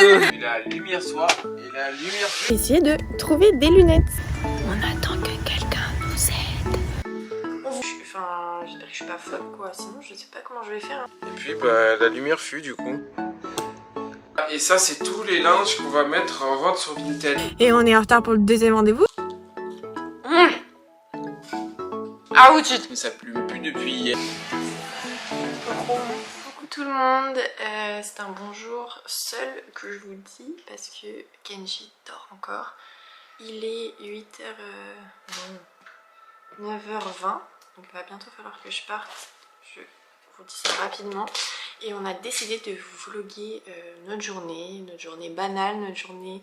Et la lumière soit et la lumière fut. Essayer de trouver des lunettes. On attend que quelqu'un nous aide. Enfin, j'espère que je suis pas folle quoi, sinon je sais pas comment je vais faire. Et puis bah la lumière fut du coup. Et ça c'est tous les linges qu'on va mettre en vente sur Vinted. Et on est en retard pour le deuxième rendez-vous. Ah oui, tu... Ça plume plus depuis hier. Coucou tout le monde, c'est un bonjour seul que je vous dis parce que Kenji dort encore. Il est 9h20, donc il va bientôt falloir que je parte. Je vous dis ça rapidement. Et on a décidé de vous vlogger notre journée banale, notre journée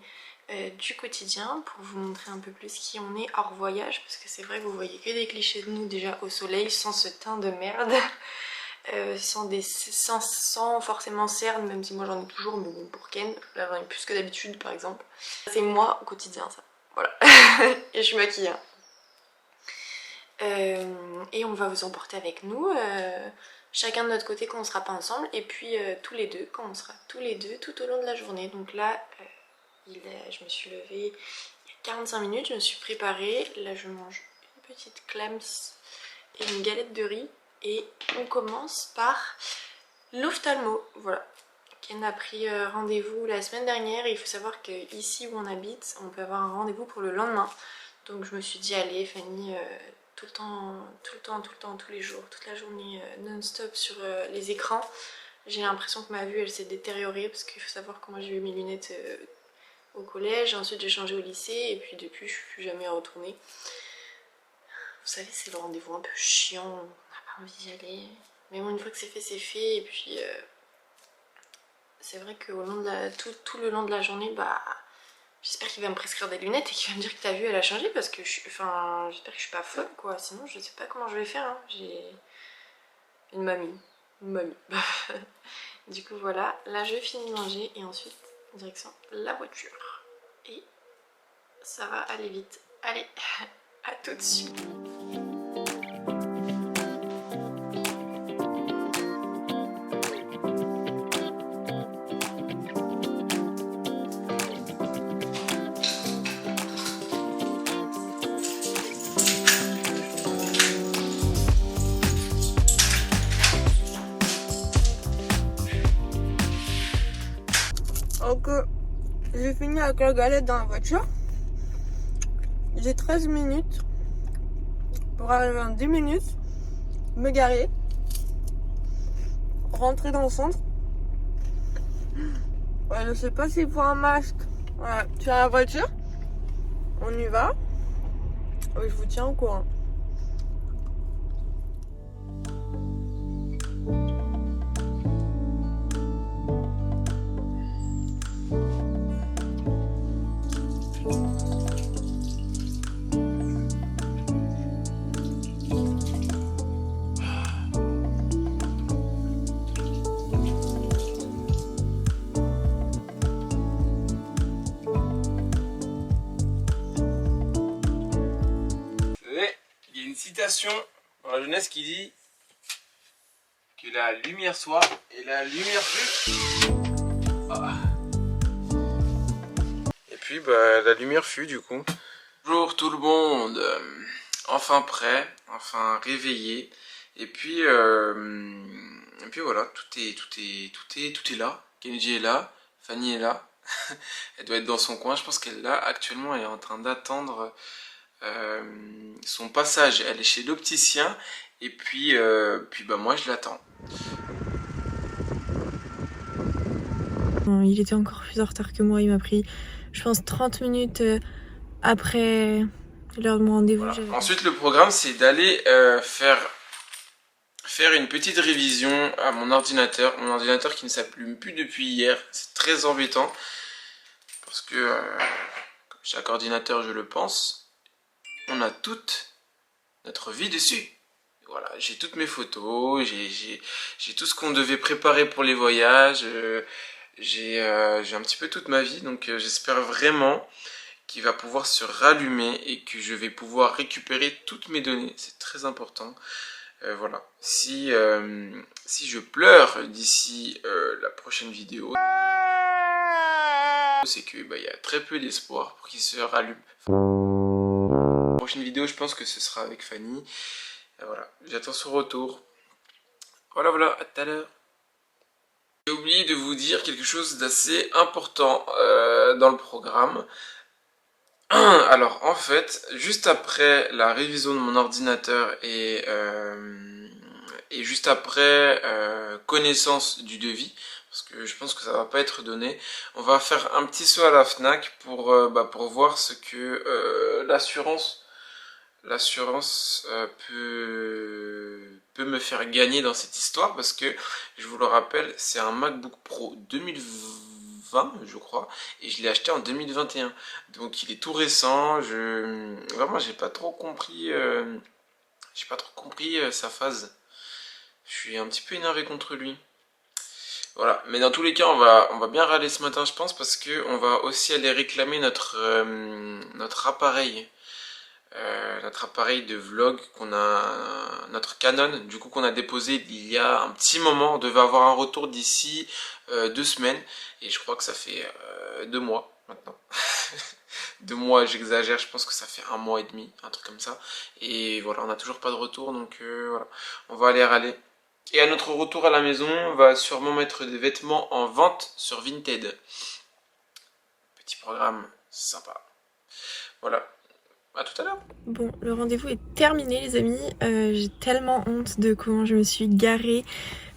du quotidien pour vous montrer un peu plus qui on est hors voyage, parce que c'est vrai que vous voyez que des clichés de nous déjà au soleil sans ce teint de merde. Sans forcément cernes, même si moi j'en ai toujours, mais bon, pour Ken, là j'en ai plus que d'habitude par exemple. C'est moi au quotidien ça, voilà. Et je suis maquillée. Et on va vous emporter avec nous, chacun de notre côté quand on sera pas ensemble, et puis tous les deux quand on sera tous les deux tout au long de la journée. Donc là, je me suis levée il y a 45 minutes, je me suis préparée, là je mange une petite clams et une galette de riz. Et on commence par l'ophtalmo, voilà. Ken a pris rendez-vous la semaine dernière et il faut savoir qu'ici où on habite, on peut avoir un rendez-vous pour le lendemain. Donc je me suis dit, allez Fanny, tout le temps, tous les jours, toute la journée non-stop sur les écrans. J'ai l'impression que ma vue elle s'est détériorée parce qu'il faut savoir que moi j'ai eu mes lunettes au collège, ensuite j'ai changé au lycée et puis depuis je suis plus jamais retournée. Vous savez, c'est le rendez-vous un peu chiant, on n'a pas envie d'y aller. Mais bon, une fois que c'est fait, et puis c'est vrai que tout le long de la journée, bah, j'espère qu'il va me prescrire des lunettes et qu'il va me dire que ta vue elle a changé, parce que j'espère que je suis pas folle quoi, sinon je sais pas comment je vais faire, hein. J'ai une mamie. Du coup voilà, là je finis de manger et ensuite direction la voiture. Et ça va aller vite. Allez, à tout de suite. Donc j'ai fini avec la galette dans la voiture. J'ai 13 minutes pour arriver en 10 minutes, me garer, rentrer dans le centre. Ouais, je sais pas s'il faut un masque. Voilà, sur la voiture. On y va. Oui, je vous tiens au courant. Il y a une citation dans la jeunesse qui dit que la lumière soit et la lumière fut. Ah. Et puis bah la lumière fut du coup. Bonjour tout le monde, enfin prêt, enfin réveillé. Et puis voilà, tout est là. Kenji est là, Fanny est là. Elle doit être dans son coin, je pense qu'elle est là. Actuellement elle est en train d'attendre son passage. Elle est chez l'opticien et puis bah moi je l'attends. Il était encore plus en retard que moi, il m'a pris je pense 30 minutes après l'heure de mon rendez-vous. Voilà. Ensuite le programme c'est d'aller faire une petite révision à mon ordinateur qui ne s'allume plus depuis hier. C'est très embêtant parce que comme chaque ordinateur je le pense, on a toute notre vie dessus. Voilà, j'ai toutes mes photos, j'ai tout ce qu'on devait préparer pour les voyages, j'ai un petit peu toute ma vie, donc j'espère vraiment qu'il va pouvoir se rallumer et que je vais pouvoir récupérer toutes mes données. C'est très important. Voilà, si je pleure d'ici la prochaine vidéo... c'est que il y a très peu d'espoir pour qu'il se rallume. La prochaine vidéo, je pense que ce sera avec Fanny. Et voilà, j'attends son retour. Voilà, à tout à l'heure. J'ai oublié de vous dire quelque chose d'assez important dans le programme. Alors en fait, juste après la révision de mon ordinateur et juste après connaissance du devis, parce que je pense que ça va pas être donné, on va faire un petit saut à la FNAC pour voir ce que l'assurance peut me faire gagner dans cette histoire, parce que je vous le rappelle, c'est un MacBook Pro 2020 je crois, et je l'ai acheté en 2021, donc il est tout récent. Vraiment j'ai pas trop compris sa phase. Je suis un petit peu énervé contre lui. Voilà, mais dans tous les cas on va bien râler ce matin, je pense, parce que on va aussi aller réclamer notre appareil. Notre appareil de vlog notre Canon, du coup qu'on a déposé il y a un petit moment. On devait avoir un retour d'ici 2 semaines, et je crois que ça fait 2 mois maintenant. 2 mois, j'exagère, je pense que ça fait 1 mois et demi, un truc comme ça, et voilà, on n'a toujours pas de retour, donc voilà, on va aller râler. Et à notre retour à la maison, on va sûrement mettre des vêtements en vente sur Vinted. Petit programme sympa. Voilà. À tout à l'heure. Bon, le rendez-vous est terminé les amis. J'ai tellement honte de comment je me suis garée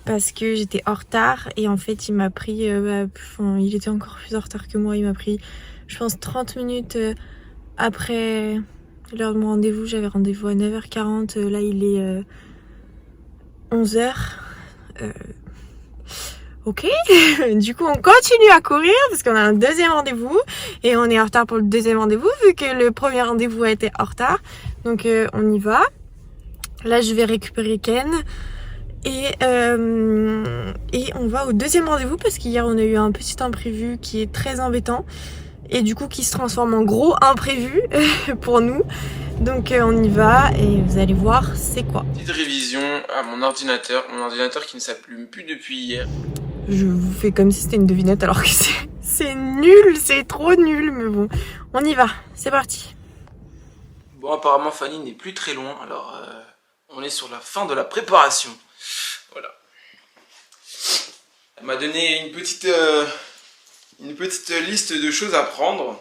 parce que j'étais en retard, et en fait il m'a pris, il était encore plus en retard que moi, il m'a pris je pense 30 minutes après l'heure de mon rendez-vous. J'avais rendez-vous à 9h40, là il est 11h. Ok, du coup on continue à courir parce qu'on a un deuxième rendez-vous et on est en retard pour le deuxième rendez-vous vu que le premier rendez-vous a été en retard. Donc on y va. Là je vais récupérer Ken et on va au deuxième rendez-vous parce qu'hier on a eu un petit imprévu qui est très embêtant et du coup qui se transforme en gros imprévu pour nous. Donc on y va et vous allez voir c'est quoi. Petite révision à mon ordinateur qui ne s'allume plus depuis hier. Je vous fais comme si c'était une devinette alors que c'est nul, c'est trop nul, mais bon, on y va, c'est parti. Bon, apparemment Fanny n'est plus très loin, alors on est sur la fin de la préparation. Voilà. Elle m'a donné une petite liste de choses à prendre.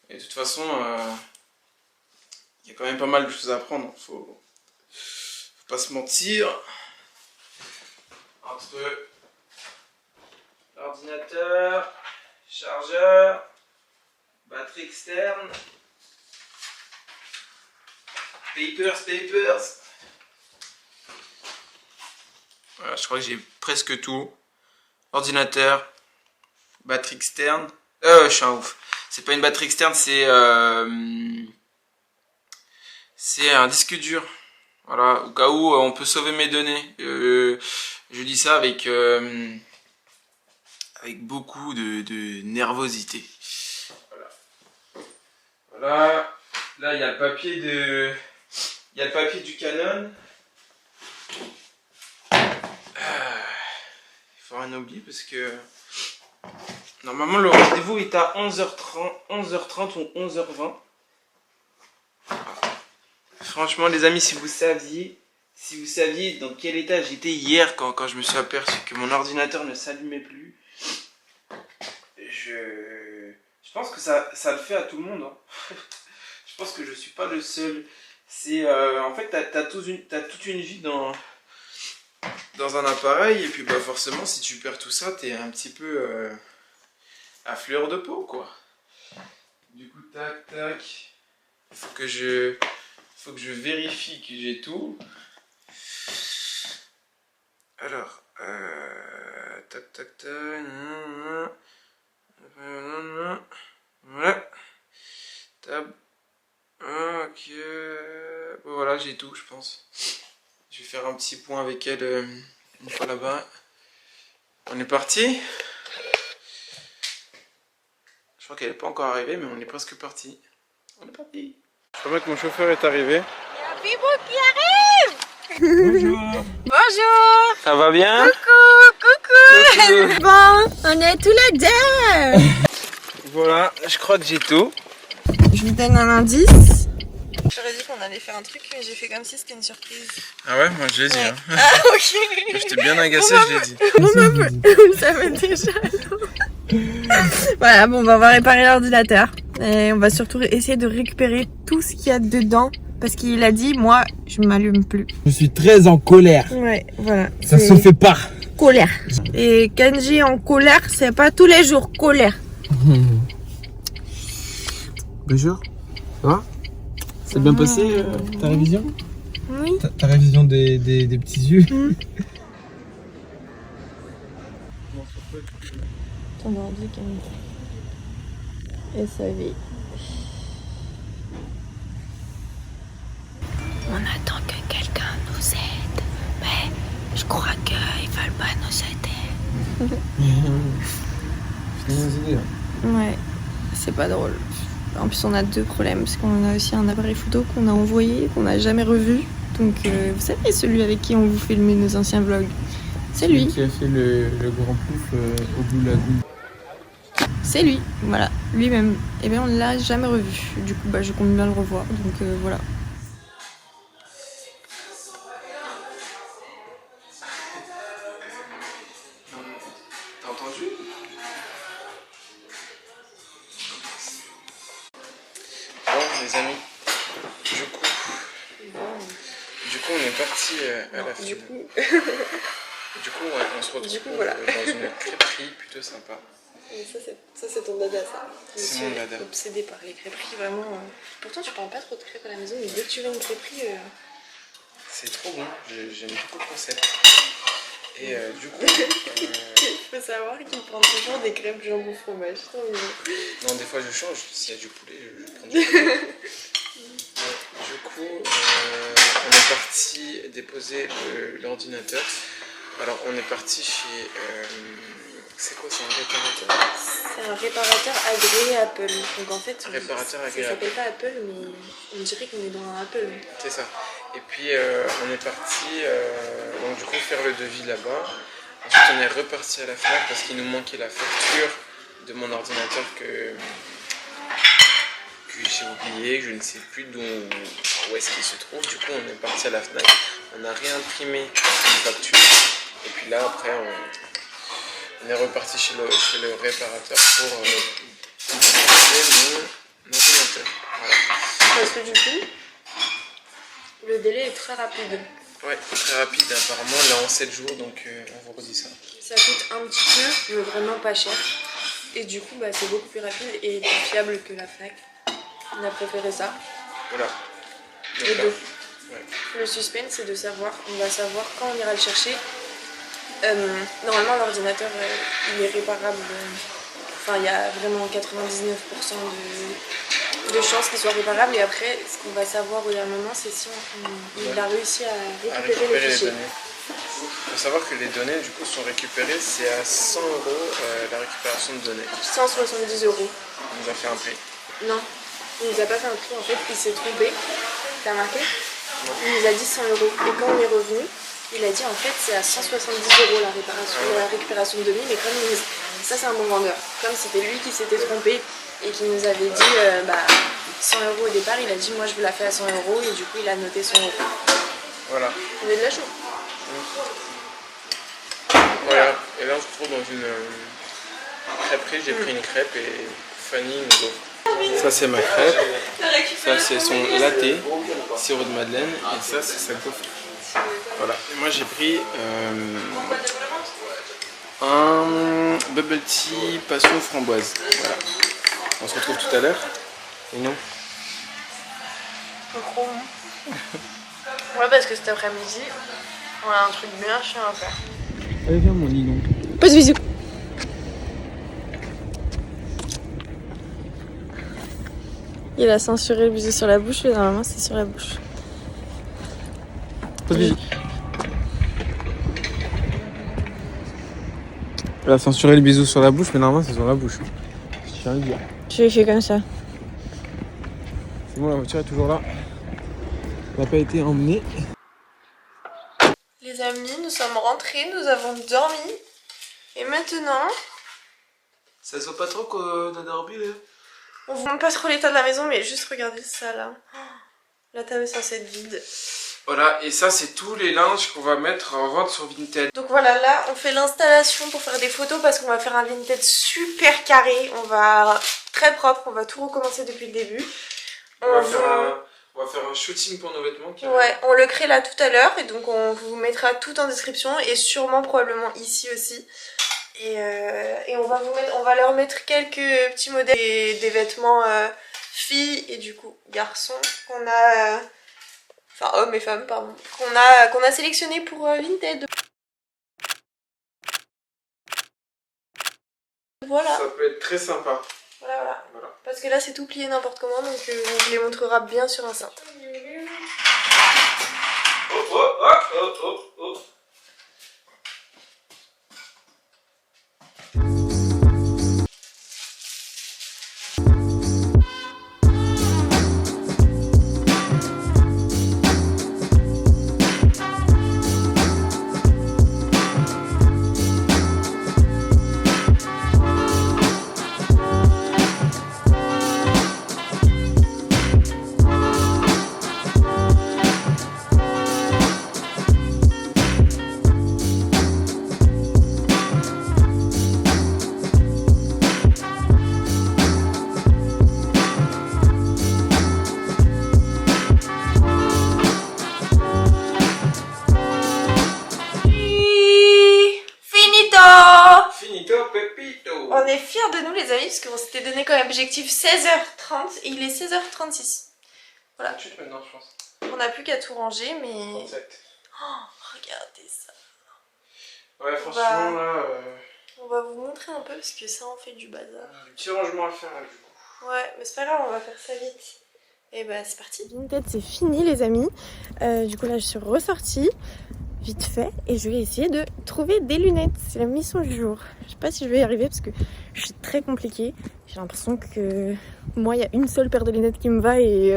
Et de toute façon, il y a quand même pas mal de choses à prendre, faut pas se mentir. Entre l'ordinateur, chargeur, batterie externe, papers. Voilà, je crois que j'ai presque tout. Ordinateur, batterie externe. Je suis un ouf. C'est pas une batterie externe, c'est un disque dur. Voilà, au cas où on peut sauver mes données. Je dis ça avec beaucoup de nervosité. Voilà. Là, il y a le papier du Canon. Il faut rien oublier parce que normalement le rendez-vous est à 11h30 ou 11h20. Franchement les amis, si vous saviez dans quel état j'étais hier quand je me suis aperçu que mon ordinateur ne s'allumait plus. Je pense que ça le fait à tout le monde, hein. Je pense que je suis pas le seul. C'est en fait t'as toute une vie dans un appareil, et puis bah forcément si tu perds tout ça, t'es un petit peu à fleur de peau quoi. Du coup tac, faut que je vérifie que j'ai tout. Alors tac. Voilà. Tab. Ok. Bon, voilà, j'ai tout, je pense. Je vais faire un petit point avec elle une fois là-bas. On est parti. Je crois qu'elle n'est pas encore arrivée, mais on est presque parti. On est parti. Je crois bien que mon chauffeur est arrivé. Il y a Bibo qui arrive. Bonjour. Bonjour. Ça va bien? Coucou. Bon, on est tous les deux. Voilà, je crois que j'ai tout. Je vous donne un indice. J'aurais dit qu'on allait faire un truc, mais j'ai fait comme si c'était une surprise. Ah ouais, moi je l'ai dit. Ouais. Hein. Ah ok. J'étais bien agacé, je l'ai dit. Vous savez déjà. Voilà, bon, bah, on va réparer l'ordinateur. Et on va surtout essayer de récupérer tout ce qu'il y a dedans. Parce qu'il a dit, moi, je m'allume plus. Je suis très en colère. Ouais, voilà. Ça se fait pas. Colère. Et Kenji en colère, c'est pas tous les jours colère. Bonjour. Ça va? C'est bien passé ta révision? Oui. Ta révision des petits yeux? Ton ordi, Kenji. SAV. On attend que quelqu'un nous aide. Mais je crois qu'ils veulent pas nous aider. Ouais, c'est pas drôle. En plus, on a deux problèmes, parce qu'on a aussi un appareil photo qu'on a envoyé, qu'on n'a jamais revu. Donc, vous savez, celui avec qui on vous filmait nos anciens vlogs, c'est lui. Qui a fait le grand pouf au Blue Lagoon. C'est lui, voilà, lui-même. Et bien, on l'a jamais revu. Du coup, bah, je compte bien le revoir, donc voilà. T'as entendu? Bon les amis, du coup on est parti à la fin. Du coup ouais, on se retrouve voilà. dans une crêperie plutôt sympa. Et ça c'est ton dada ça. C'est mon dada. Obsédé par les crêperies vraiment. Pourtant tu parles pas trop de crêpes à la maison, mais dès que tu vas à une crêperie. C'est trop bon, j'aime beaucoup le concept. Et du coup... Il faut savoir qu'il prend toujours des crêpes jambon fromage. Non, des fois je change, s'il y a du poulet, je prends du poulet. Du coup, on est parti déposer l'ordinateur. Alors on est parti chez... c'est quoi, c'est un réparateur? C'est un réparateur agréé Apple. Donc en fait, Réparateur agréé ça s'appelle pas Apple, mais on dirait qu'on est dans un Apple. C'est ça. Et puis on est parti donc du coup faire le devis là-bas. Ensuite on est reparti à la FNAC parce qu'il nous manquait la facture de mon ordinateur que j'ai oublié, que je ne sais plus où est-ce qu'il se trouve. Du coup on est parti à la FNAC, on a réimprimé une facture. Et puis là après on est reparti chez le réparateur pour réparer mon ordinateur. Voilà. Parce que du coup, le délai est très rapide. Ouais, très rapide apparemment, là en 7 jours, donc on vous redit ça. Ça coûte un petit peu, mais vraiment pas cher. Et du coup, bah, c'est beaucoup plus rapide et plus fiable que la FNAC. On a préféré ça. Voilà. Les deux. Ouais. Le suspense, c'est de savoir, on va savoir quand on ira le chercher. Normalement, l'ordinateur, il est réparable. Enfin, il y a vraiment 99% de chances qu'il soit réparable. Et après, ce qu'on va savoir au dernier moment, c'est si il a réussi à récupérer les fichiers. Il faut savoir que les données du coup sont récupérées, c'est à 100 € la récupération de données. 170 €. On nous a fait un prix. Non, il nous a pas fait un prix en fait, il s'est trompé. T'as remarqué? Il nous a dit 100 €. Et quand on est revenu, il a dit en fait c'est à 170 € la récupération de données, mais comme ça c'est un bon vendeur. Comme c'était lui qui s'était trompé et qui nous avait dit 100 € au départ, il a dit moi je vous la fais à 100 € et du coup il a noté 100 €. Voilà. On est de la chance. Voilà. Et là on se retrouve dans une crêperie, j'ai pris une crêpe et Fanny nous offre. Ça c'est ma crêpe, ça c'est son latte, sirop de madeleine et ça c'est sa gaufre. Voilà, et moi j'ai pris un bubble tea passion framboise. Voilà. On se retrouve tout à l'heure. Et non? Trop bon. Ouais, parce que cet après-midi, on a un truc bien chiant à faire. Allez viens mon Ninon. Pose bisous. Il a censuré le bisou sur la bouche, mais normalement c'est sur la bouche. Pose bisous. Elle a censuré le bisou sur la bouche, mais normalement c'est sur la bouche. Je tiens à le dire. Je l'ai fait comme ça. C'est bon, la voiture est toujours là. Elle n'a pas été emmenée. Les amis, nous sommes rentrés, nous avons dormi. Et maintenant, Ça se voit pas trop qu'on a dormi là. On vous montre pas trop l'état de la maison, mais juste regardez ça là. La table est censée être vide. Voilà, et ça c'est tous les linges qu'on va mettre en vente sur Vinted. Donc voilà, là on fait l'installation pour faire des photos parce qu'on va faire un Vinted super carré. On va très propre, on va tout recommencer depuis le début. On va faire un shooting pour nos vêtements. Ouais, on le crée là tout à l'heure et donc on vous mettra tout en description et sûrement probablement ici aussi. Et on va leur mettre quelques petits modèles des vêtements filles et du coup garçons qu'on a... Enfin hommes et femmes pardon. Qu'on a sélectionné pour Vinted. Voilà. Ça peut être très sympa. Voilà. Parce que là c'est tout plié n'importe comment donc on vous les montrera bien sur Insta. Oh. Finito Pepito. On est fiers de nous les amis parce qu'on s'était donné comme objectif 16h30 et il est 16h36. Voilà. Tu te maintenant je pense. On n'a plus qu'à tout ranger mais... 37. Oh, regardez ça. Ouais franchement là... On va vous montrer un peu parce que ça en fait du bazar. Du petit rangement à faire là du coup. Ouais mais c'est pas grave, on va faire ça vite. Et bah c'est parti. Vinted c'est fini les amis. Du coup là je suis ressortie vite fait et je vais essayer de trouver des lunettes. C'est la mission du jour. Je sais pas si je vais y arriver parce que je suis très compliquée. J'ai l'impression que moi il y a une seule paire de lunettes qui me va et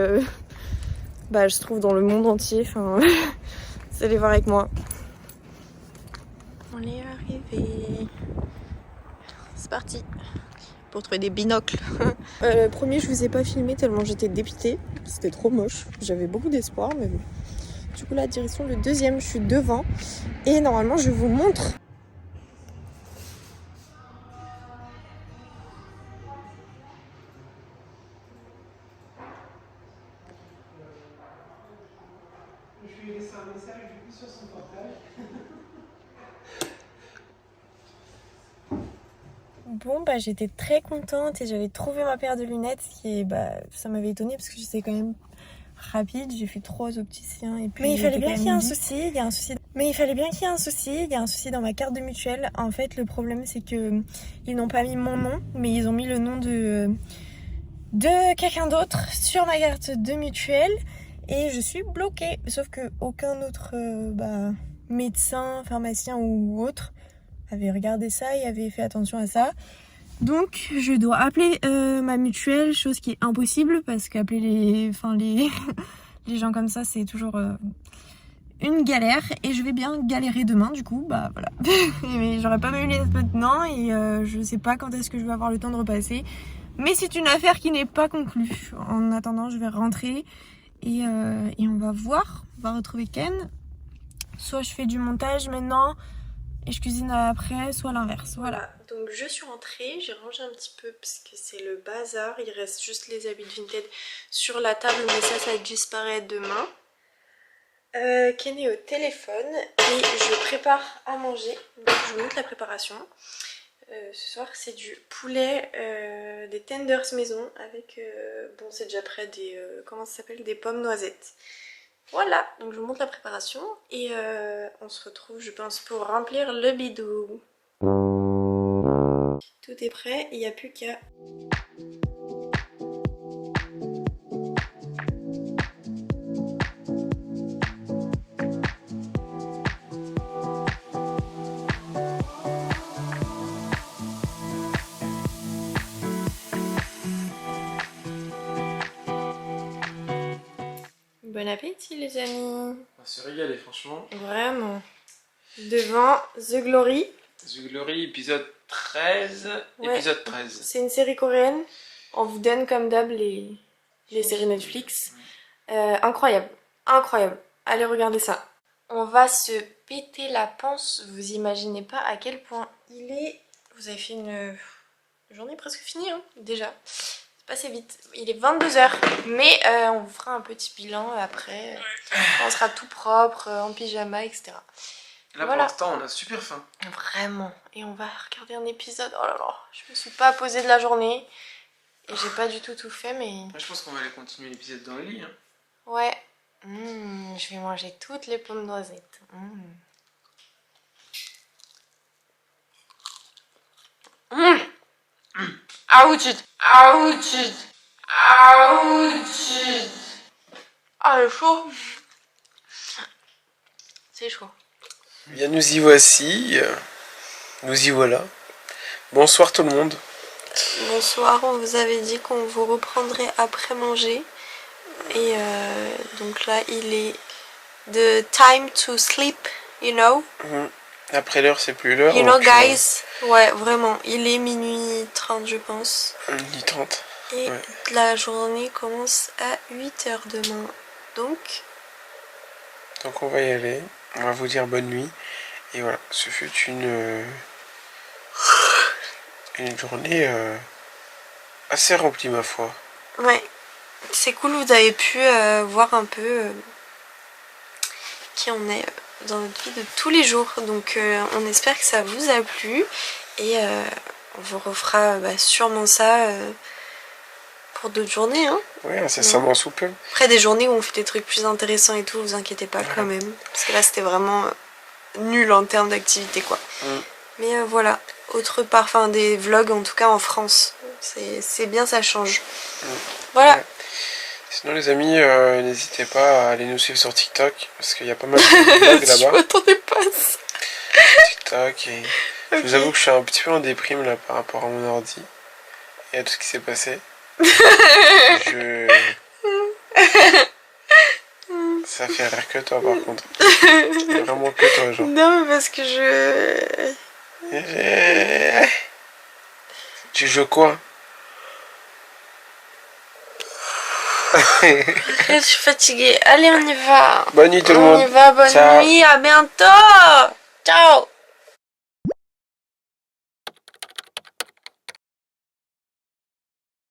bah je trouve dans le monde entier. Enfin, c'est allez voir avec moi. On est arrivé. C'est parti pour trouver des binocles. Le premier je vous ai pas filmé tellement j'étais dépitée. C'était trop moche. J'avais beaucoup d'espoir mais bon. Du coup la direction le deuxième, je suis devant et normalement je vous montre. Je lui ai laissé un message du coup sur son portable. Bon bah j'étais très contente et j'avais trouvé ma paire de lunettes qui ça m'avait étonnée parce que j'étais quand même rapide, j'ai fait 3 opticiens et puis... Mais il fallait bien qu'il y ait un souci, il y a un souci dans ma carte de mutuelle. En fait le problème c'est que ils n'ont pas mis mon nom mais ils ont mis le nom de quelqu'un d'autre sur ma carte de mutuelle et je suis bloquée. Sauf que aucun autre médecin, pharmacien ou autre avait regardé ça et avait fait attention à ça. Donc je dois appeler ma mutuelle, chose qui est impossible parce qu'appeler les gens comme ça c'est toujours une galère et je vais bien galérer demain du coup, bah voilà. Mais j'aurai pas mes lunettes maintenant et je sais pas quand est-ce que je vais avoir le temps de repasser. Mais c'est une affaire qui n'est pas conclue. En attendant je vais rentrer et on va voir, on va retrouver Ken. Soit je fais du montage maintenant et je cuisine après, soit l'inverse. Voilà, donc je suis rentrée, j'ai rangé un petit peu parce que c'est le bazar. Il reste juste les habits de Vinted sur la table, mais ça disparaît demain. Ken est au téléphone et je prépare à manger. Donc je vous montre la préparation. Ce soir c'est du poulet, des tenders maison avec, bon c'est déjà prêt, des, comment ça s'appelle, des pommes noisettes. Voilà, donc je vous montre la préparation et on se retrouve je pense pour remplir le bidou. Tout est prêt, il n'y a plus qu'à... Bon appétit les amis. On va se régaler franchement. Vraiment. Devant The Glory. The Glory, épisode 13. Ouais. Épisode 13. C'est une série coréenne. On vous donne comme d'hab les séries Netflix. Incroyable, incroyable. Allez regarder ça. On va se péter la panse. Vous imaginez pas à quel point il est... Vous avez fait une journée presque finie hein, déjà. C'est passé vite. Il est 22h. Mais on vous fera un petit bilan après. On sera tout propre, en pyjama, etc. Là Voilà. pour l'instant on a super faim. Vraiment. Et on va regarder un épisode. Oh là là. Je me suis pas posée de la journée. Et j'ai pas du tout fait mais... Moi, je pense qu'on va aller continuer l'épisode dans le lit. Hein. Ouais. Je vais manger toutes les pommes noisettes. Ouch. Ouch. Ouch. Ah, le chaud. C'est chaud. Bien, nous y voici. Nous y voilà. Bonsoir tout le monde. Bonsoir, on vous avait dit qu'on vous reprendrait après manger. Et donc là, il est the time to sleep, you know. Après l'heure, c'est plus l'heure. You know, guys. Ouais, vraiment. Il est minuit 30, je pense. Minuit 30. Et ouais. La journée commence à 8h demain. Donc on va y aller. On va vous dire bonne nuit. Et voilà, ce fut une journée assez remplie, ma foi. ouais. C'est cool, vous avez pu voir un peu qui on est dans notre vie de tous les jours. Donc on espère que ça vous a plu. Et on vous refera sûrement ça pour d'autres journées. Hein. Oui, incessamment sous peu. Après des journées où on fait des trucs plus intéressants et tout, vous inquiétez pas quand même. Parce que là c'était vraiment nul en termes d'activité quoi. Mais voilà, autre part, enfin des vlogs en tout cas en France. C'est bien, ça change. Voilà. Ouais. Sinon les amis, n'hésitez pas à aller nous suivre sur TikTok parce qu'il y a pas mal de vlogs là-bas. Je m'attendais pas à ça. TikTok et je vous avoue que je suis un petit peu en déprime là par rapport à mon ordi et à tout ce qui s'est passé. Ça fait rire que toi par contre. Vraiment que toi genre. Non mais parce que Tu joues quoi? je suis fatiguée. Allez, on y va. Bonne nuit tout le monde. On y va, bonne Ciao. nuit, à bientôt. Ciao.